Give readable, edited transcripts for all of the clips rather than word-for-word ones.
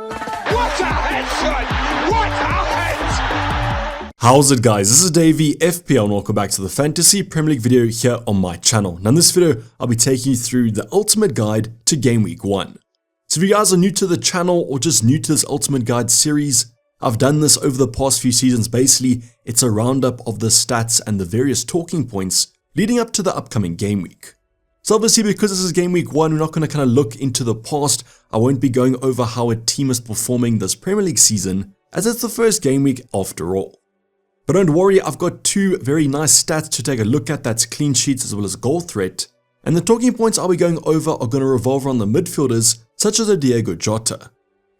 What a head, son! What a head! How's it, guys? This is Dayvy, FPL, and welcome back to the Fantasy Premier League video here on my channel. Now in this video, I'll be taking you through the ultimate guide to Game Week 1. So if you guys are new to the channel or just new to this ultimate guide series, I've done this over the past few seasons. Basically, it's a roundup of the stats and the various talking points leading up to the upcoming game week. So obviously, because this is Game Week 1, we're not going to kind of look into the past. I won't be going over how a team is performing this Premier League season, as it's the first game week after all. But don't worry, I've got two very nice stats to take a look at. That's clean sheets as well as goal threat. And the talking points I'll be going over are going to revolve around the midfielders, such as a Dayvy Jota.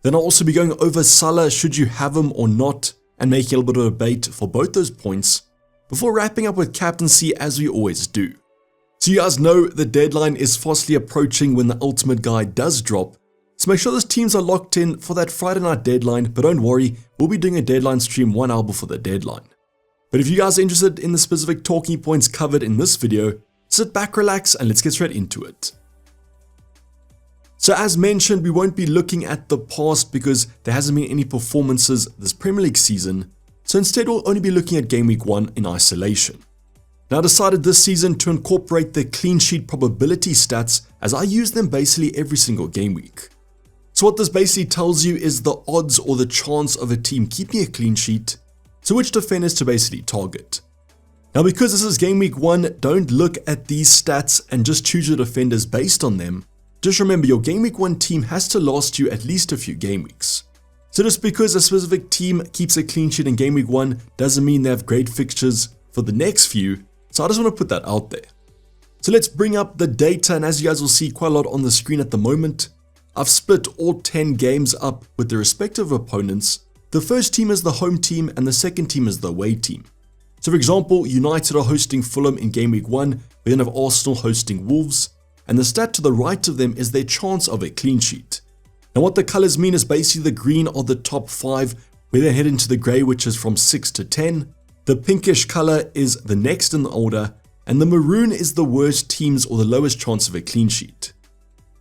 Then I'll also be going over Salah, should you have him or not, and making a little bit of a debate for both those points, before wrapping up with captaincy as we always do. So you guys know the deadline is fastly approaching when the ultimate guide does drop, so make sure those teams are locked in for that Friday night deadline, but don't worry, we'll be doing a deadline stream 1 hour before the deadline. But if you guys are interested in the specific talking points covered in this video, sit back, relax, and let's get straight into it. So as mentioned, we won't be looking at the past because there hasn't been any performances this Premier League season, so instead we'll only be looking at Game Week 1 in isolation. Now I decided this season to incorporate the clean sheet probability stats, as I use them basically every single game week. So what this basically tells you is the odds or the chance of a team keeping a clean sheet, so which defenders to basically target. Now because this is Game Week 1, don't look at these stats and just choose your defenders based on them. Just remember, your Game Week 1 team has to last you at least a few game weeks. So just because a specific team keeps a clean sheet in Game Week 1 doesn't mean they have great fixtures for the next few, so I just want to put that out there. So let's bring up the data, and as you guys will see quite a lot on the screen at the moment, I've split all 10 games up with their respective opponents. The first team is the home team and the second team is the away team. So for example, United are hosting Fulham in Game Week 1, we then have Arsenal hosting Wolves, and the stat to the right of them is their chance of a clean sheet. Now what the colors mean is basically the green are the top 5, we then head into the grey, which is from 6 to 10. The pinkish color is the next in the order, and the maroon is the worst teams or the lowest chance of a clean sheet.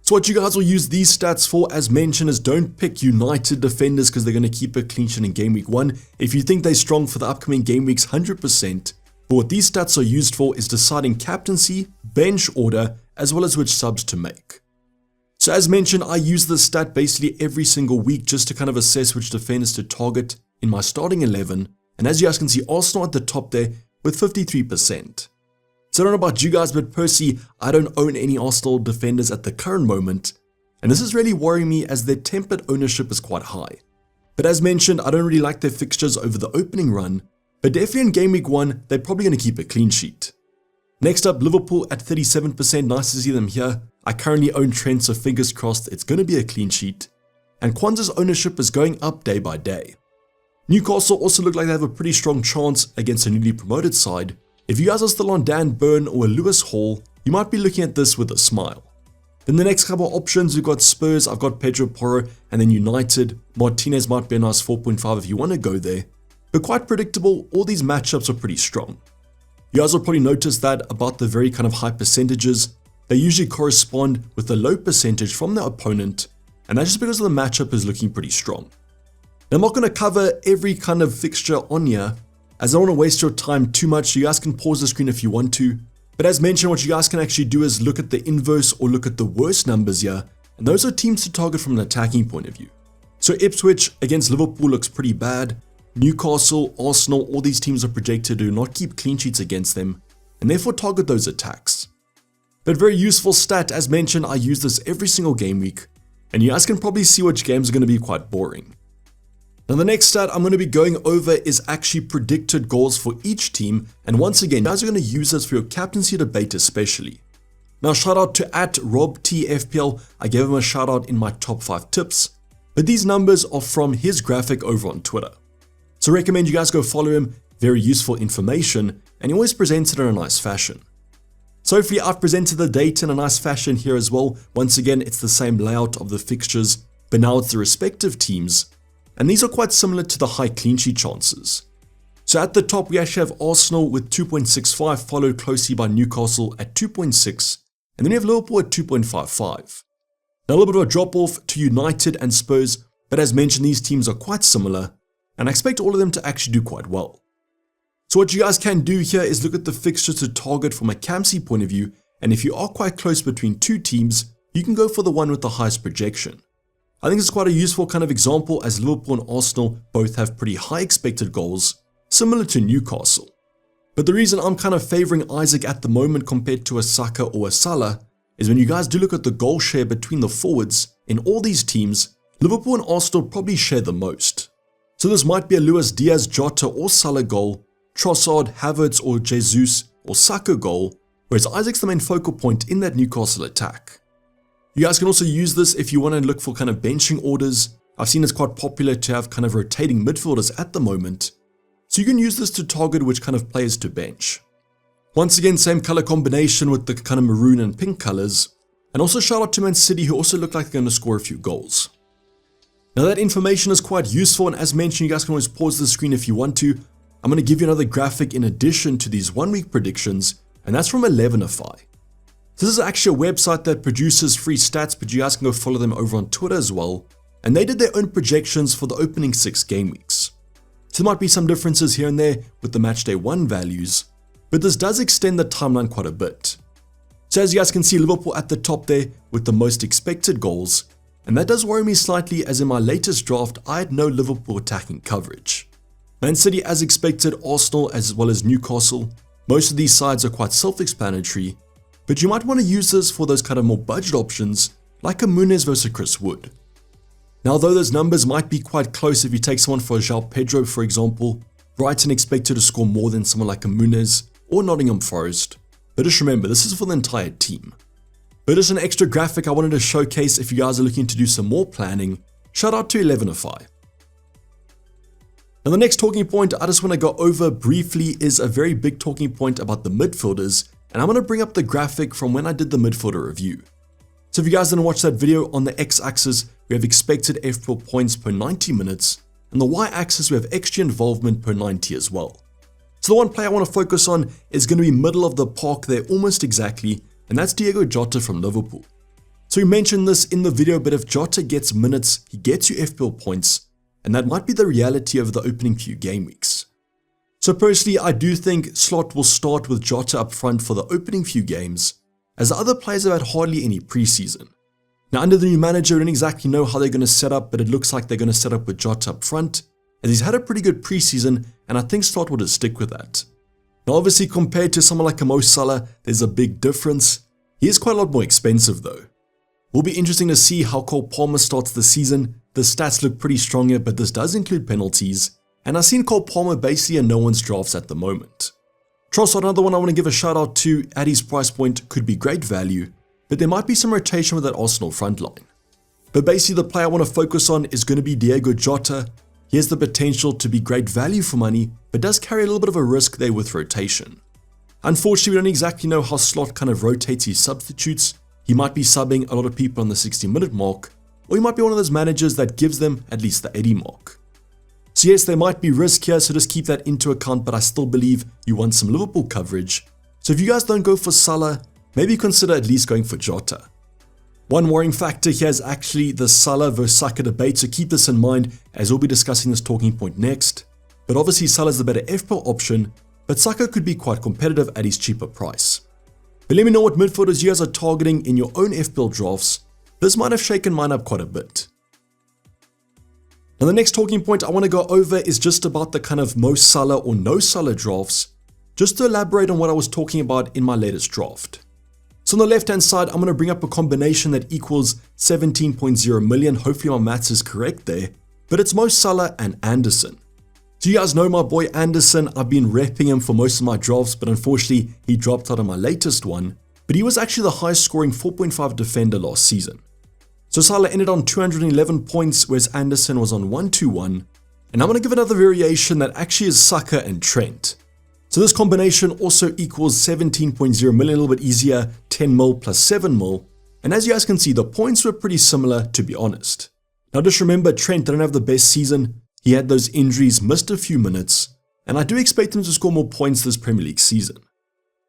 So what you guys will use these stats for, as mentioned, is don't pick United defenders because they're going to keep a clean sheet in Game Week 1. If you think they're strong for the upcoming game weeks, 100%. But what these stats are used for is deciding captaincy, bench order, as well as which subs to make. So as mentioned, I use this stat basically every single week just to kind of assess which defenders to target in my starting 11. And as you guys can see, Arsenal at the top there with 53%. So I don't know about you guys, but personally, I don't own any Arsenal defenders at the current moment. And this is really worrying me as their tempered ownership is quite high. But as mentioned, I don't really like their fixtures over the opening run. But definitely in Game Week 1, they're probably going to keep a clean sheet. Next up, Liverpool at 37%, nice to see them here. I currently own Trent, so fingers crossed it's going to be a clean sheet. And Kwanzaa's ownership is going up day by day. Newcastle also look like they have a pretty strong chance against a newly promoted side. If you guys are still on Dan Burn or Lewis Hall, you might be looking at this with a smile. Then the next couple of options, we've got Spurs, I've got Pedro Porro, and then United. Martinez might be a nice 4.5 if you want to go there. But quite predictable, all these matchups are pretty strong. You guys will probably notice that about the very kind of high percentages, they usually correspond with a low percentage from the opponent, and that's just because the matchup is looking pretty strong. Now I'm not going to cover every kind of fixture on here, as I don't want to waste your time too much. You guys can pause the screen if you want to. But as mentioned, what you guys can actually do is look at the inverse or look at the worst numbers here, and those are teams to target from an attacking point of view. So Ipswich against Liverpool looks pretty bad. Newcastle, Arsenal, all these teams are projected to not keep clean sheets against them, and therefore target those attacks. But very useful stat, as mentioned, I use this every single game week, and you guys can probably see which games are going to be quite boring. Now the next stat I'm going to be going over is actually predicted goals for each team, and once again, you guys are going to use this for your captaincy debate especially. Now shout out to @RobTFPL, I gave him a shout out in my top 5 tips, but these numbers are from his graphic over on Twitter. So recommend you guys go follow him, very useful information, and he always presents it in a nice fashion. So hopefully I've presented the data in a nice fashion here as well. Once again, it's the same layout of the fixtures, but now it's the respective teams. And these are quite similar to the high clean sheet chances. So at the top, we actually have Arsenal with 2.65, followed closely by Newcastle at 2.6, and then we have Liverpool at 2.55. Now a little bit of a drop off to United and Spurs but as mentioned, these teams are quite similar, and I expect all of them to actually do quite well. So what you guys can do here is look at the fixture to target from a Captaincy point of view, and if you are quite close between two teams, you can go for the one with the highest projection. I think it's quite a useful kind of example, as Liverpool and Arsenal both have pretty high expected goals, similar to Newcastle. But the reason I'm kind of favouring Isaac at the moment compared to a Saka or a Salah is when you guys do look at the goal share between the forwards, in all these teams, Liverpool and Arsenal probably share the most. So this might be a Luis Diaz, Jota or Salah goal, Trossard, Havertz or Jesus or Saka goal, whereas Isaac's the main focal point in that Newcastle attack. You guys can also use this if you want to look for kind of benching orders. I've seen it's quite popular to have kind of rotating midfielders at the moment, so you can use this to target which kind of players to bench. Once again, same color combination with the kind of maroon and pink colors, and also shout out to Man City, who also look like they're going to score a few goals. Now that information is quite useful, and as mentioned, you guys can always pause the screen if you want to. I'm going to give you another graphic in addition to these 1 week predictions, and that's from 11ify. This is actually a website that produces free stats, but you guys can go follow them over on Twitter as well, and they did their own projections for the opening 6 game weeks. So there might be some differences here and there with the matchday 1 values, but this does extend the timeline quite a bit. So as you guys can see, Liverpool at the top there with the most expected goals, and that does worry me slightly, as in my latest draft I had no Liverpool attacking coverage. Man City as expected, Arsenal as well as Newcastle. Most of these sides are quite self-explanatory, but you might want to use this for those kind of more budget options like a Muniz versus Chris Wood. Now though those numbers might be quite close, if you take someone for a João Pedro for example, Brighton expected to score more than someone like a Muniz or Nottingham Forest, but just remember this is for the entire team. But just an extra graphic I wanted to showcase if you guys are looking to do some more planning. Shout out to 11ify. Now the next talking point I just want to go over briefly is a very big talking point about the midfielders, and I'm going to bring up the graphic from when I did the midfielder review. So if you guys didn't watch that video, on the x-axis we have expected FPL points per 90 minutes, and the y-axis we have XG involvement per 90 as well. So the one player I want to focus on is going to be middle of the park there almost exactly, and that's Diogo Jota from Liverpool. So we mentioned this in the video, but if Jota gets minutes, he gets you FPL points, and that might be the reality over the opening few game weeks. So personally, I do think Slot will start with Jota up front for the opening few games, as the other players have had hardly any preseason. Now under the new manager, we don't exactly know how they're going to set up, but it looks like they're going to set up with Jota up front, as he's had a pretty good preseason, and I think Slot will just stick with that. Now obviously compared to someone like a Mo Salah, there's a big difference. He is quite a lot more expensive though. Will be interesting to see how Cole Palmer starts the season. The stats look pretty strong here, but this does include penalties, and I've seen Cole Palmer basically in no one's drafts at the moment. Trossard, another one I want to give a shout out to, at his price point could be great value, but there might be some rotation with that Arsenal front line. But basically the player I want to focus on is going to be Diogo Jota. He has the potential to be great value for money, but does carry a little bit of a risk there with rotation. Unfortunately, we don't exactly know how Slot kind of rotates his substitutes. He might be subbing a lot of people on the 60-minute mark, or he might be one of those managers that gives them at least the 80 mark. So yes, there might be risk here, so just keep that into account, but I still believe you want some Liverpool coverage. So if you guys don't go for Salah, maybe consider at least going for Jota. One worrying factor here is actually the Salah versus Saka debate, so keep this in mind as we'll be discussing this talking point next. But obviously Salah is the better FPL option, but Saka could be quite competitive at his cheaper price. But let me know what midfielders you guys are targeting in your own FPL drafts. This might have shaken mine up quite a bit. Now the next talking point I want to go over is just about the kind of Mo Salah or no Salah drafts, just to elaborate on what I was talking about in my latest draft. So on the left hand side, I'm going to bring up a combination that equals 17.0 million, hopefully my maths is correct there, but it's Mo Salah and Anderson. So you guys know my boy Anderson, I've been repping him for most of my drafts, but unfortunately he dropped out on my latest one, but he was actually the highest scoring 4.5 defender last season. So Salah ended on 211 points, whereas Anderson was on 121, and I'm going to give another variation that actually is Saka and Trent. So this combination also equals 17.0 million, a little bit easier, 10 mil plus 7 mil, and as you guys can see, the points were pretty similar to be honest. Now just remember, Trent didn't have the best season, he had those injuries, missed a few minutes, and I do expect him to score more points this Premier League season.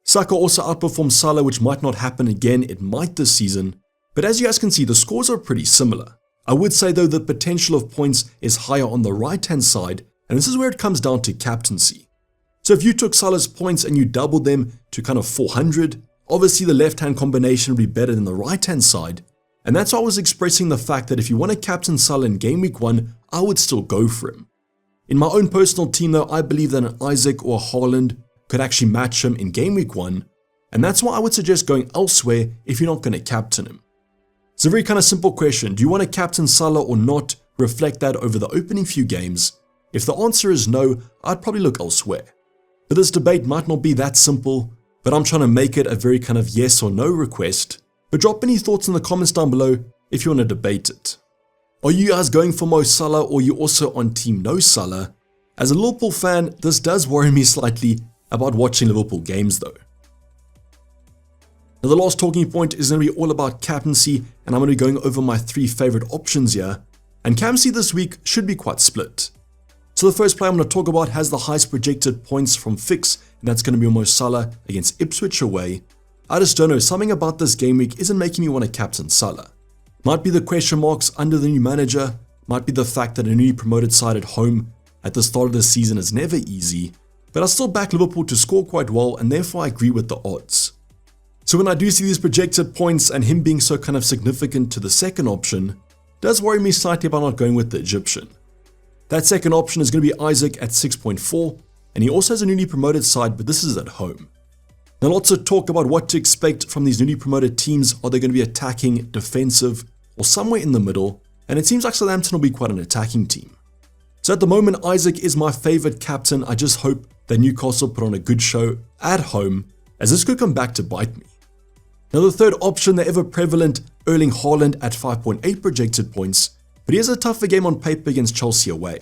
Saka also outperformed Salah, which might not happen again, it might this season, but as you guys can see, the scores are pretty similar. I would say though the potential of points is higher on the right hand side, and this is where it comes down to captaincy. So if you took Salah's points and you doubled them to kind of 400, obviously the left hand combination would be better than the right hand side, and that's why I was expressing the fact that if you want to captain Salah in game week 1, I would still go for him. In my own personal team though, I believe that an Isaac or a Haaland could actually match him in game week 1, and that's why I would suggest going elsewhere if you're not going to captain him. It's a very kind of simple question. Do you want to captain Salah or not? Reflect that over the opening few games. If the answer is no, I'd probably look elsewhere. But this debate might not be that simple, but I'm trying to make it a very kind of yes or no request. But drop any thoughts in the comments down below if you want to debate it. Are you guys going for Mo Salah or are you also on team no Salah? As a Liverpool fan, this does worry me slightly about watching Liverpool games though. Now the last talking point is going to be all about captaincy, and I'm going to be going over my 3 favorite options here. And captaincy this week should be quite split. So the first player I'm going to talk about has the highest projected points from fix, and that's going to be Mo Salah against Ipswich away. I just don't know, something about this game week isn't making me want to captain Salah. Might be the question marks under the new manager, might be the fact that a newly promoted side at home at the start of the season is never easy, but I still back Liverpool to score quite well, and therefore I agree with the odds. So when I do see these projected points and him being so kind of significant to the second option, it does worry me slightly about not going with the Egyptian. That second option is going to be Isaac at 6.4, and he also has a newly promoted side, but this is at home. Now lots of talk about what to expect from these newly promoted teams. Are they going to be attacking, defensive, or somewhere in the middle? And it seems like Southampton will be quite an attacking team. So at the moment, Isaac is my favourite captain. I just hope that Newcastle put on a good show at home, as this could come back to bite me. Now the third option, the ever prevalent Erling Haaland at 5.8 projected points, but he has a tougher game on paper against Chelsea away.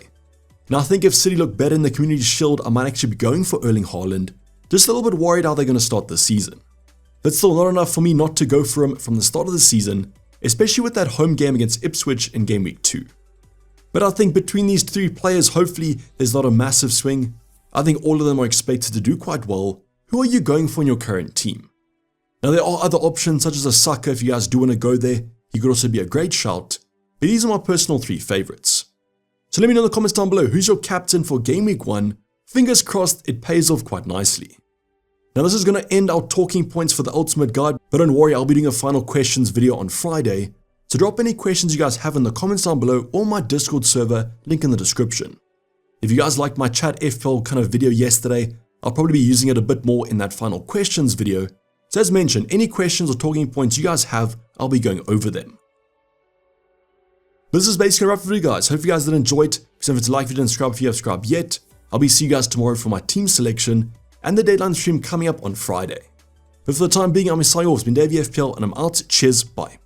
Now I think if City look better in the Community Shield, I might actually be going for Erling Haaland, just a little bit worried how they're going to start the season. But still not enough for me not to go for him from the start of the season, especially with that home game against Ipswich in game week 2. But I think between these 3 players, hopefully there's not a massive swing. I think all of them are expected to do quite well. Who are you going for in your current team? Now there are other options such as a Saka if you guys do want to go there. He could also be a great shout, but these are my personal 3 favorites. So let me know in the comments down below, who's your captain for game week 1? Fingers crossed it pays off quite nicely. Now this is going to end our talking points for the ultimate guide, but don't worry, I'll be doing a final questions video on Friday. So drop any questions you guys have in the comments down below or my Discord server, link in the description. If you guys liked my chat FPL kind of video yesterday, I'll probably be using it a bit more in that final questions video. So as mentioned, any questions or talking points you guys have, I'll be going over them. But this is basically a wrap for you guys. Hope you guys did enjoy it. Please don't forget to like, video and subscribe if you have subscribed yet. I'll be seeing you guys tomorrow for my team selection and the deadline stream coming up on Friday. But for the time being, I'm signing off. It's been Dayvy FPL and I'm out. Cheers, bye.